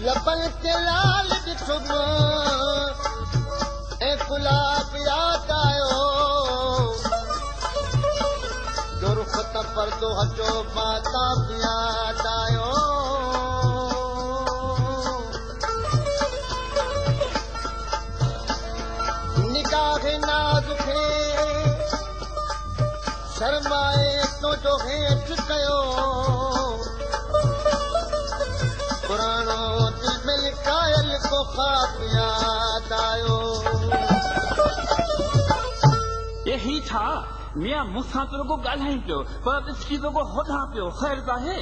लबन के लाल ॾिठुम ऐं गुलाब यादि आयो जो रुख त परदो हटो माता बि यादि आयो निगाह नाज़ खे शर्माए तुंहिंजो हेठि कयो पुराणो दिल में लिकायल को ख़्वाब यादि आयो यही छा मियां मूंसां त रुॻो ॻाल्हाई पियो पर ॾिसी रुॻो होॾां पियो ख़ैर त आहे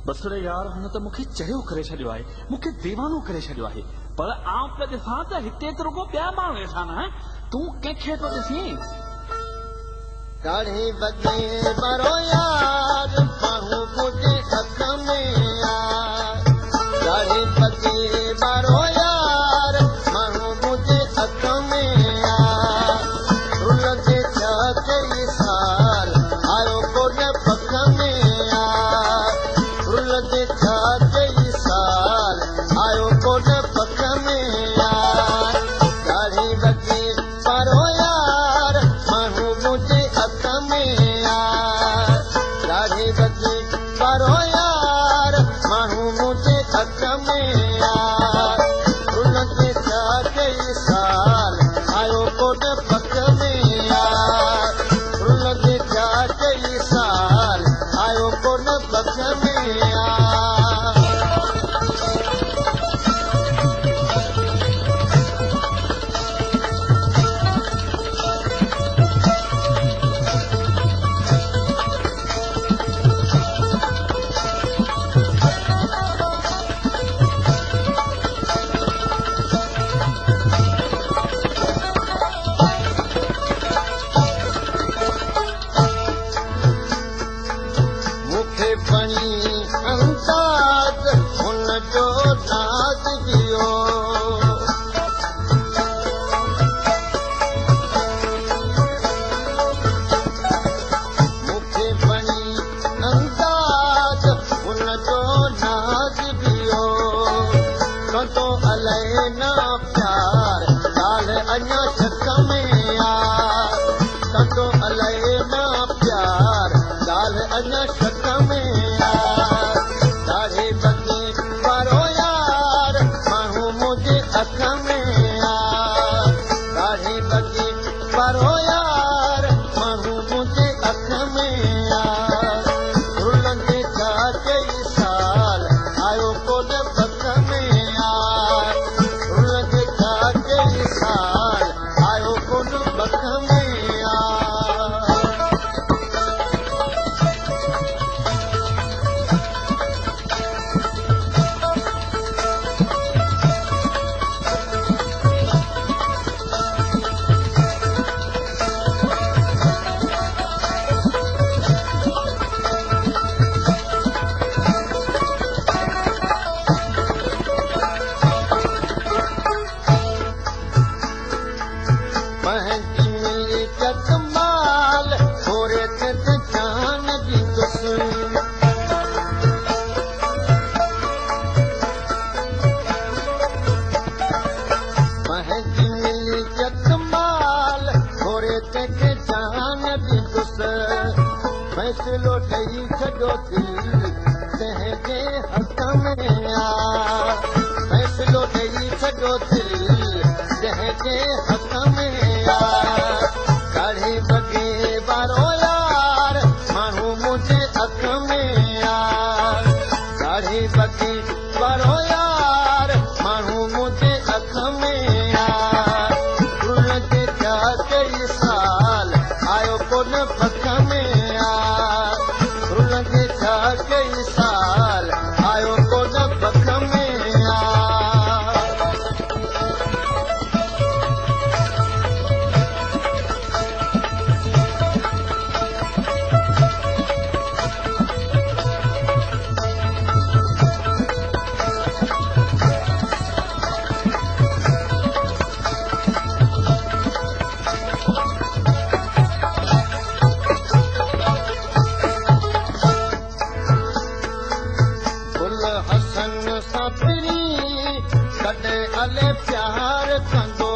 बसर यार हुन त मूंखे चढ़ियो करे छॾियो आहे मूंखे दीवानो करे छॾियो आहे पर आउं त ॾिसां त हिते त रुॻो ॿिया माण्हू वेठा न तूं कंहिंखे थो ॾिसीं दाढ़ी बदले बरो यार माण्हू मुंहिंजे हथ में यार दाढ़ी बदले बरो यार माण्हू मुंहिंजे हथ में यार रुल जे छा कई साल आयो कोन पख में यार रुल जे छा कई साल आयो कोन पख में यार दाढ़ी बदले बरो यार माण्हू मुंहिंजे हथ में यार दाढ़ी बदले बरो यार माण्हू मुंहिंजे हथ में यार रुल जे छा कई साल आयो कोन पख में यार रुल जे छा कई साल आयो कोन पख में यार मूंखे बणी अंदाज़ हुन जो नाज़ दियो मूंखे बणी अंदाज़ हुन जो नाज़ दियो कंदो अलाए ना प्यार ॻाल्हि अञा शक में यार कंदो अलाए ना प्यार ॻाल्हि अञा शक में यार दाढ़ी बदले बरो यार माण्हू मुंहिंजे हथ में यार दाढ़ी बदले बरो यार माण्हू मुंहिंजे हथ में यार रुल जे छा कई साल आयो कोन पख में यार रुल जे छा कई साल आयो कोन पख में यार पंहिंजी मिल्कियत माल थोरे ते त जान ॾींदुसि पंहिंजी मिल्कियत माल थोरे ते जान ॾींदुसि फ़ैसिलो ॾेई छॾियो दिल तंहिंजे हथ में यार फ़ैसिलो ॾेई छॾियो दिल तंहिंजे हथ में यार दाढ़ी बगे बरो यार माण्हू मुंहिंजे हथ में यार दाढ़ी बगे बरो यार माण्हू मुंहिंजे हथ में यार प्यार कंदो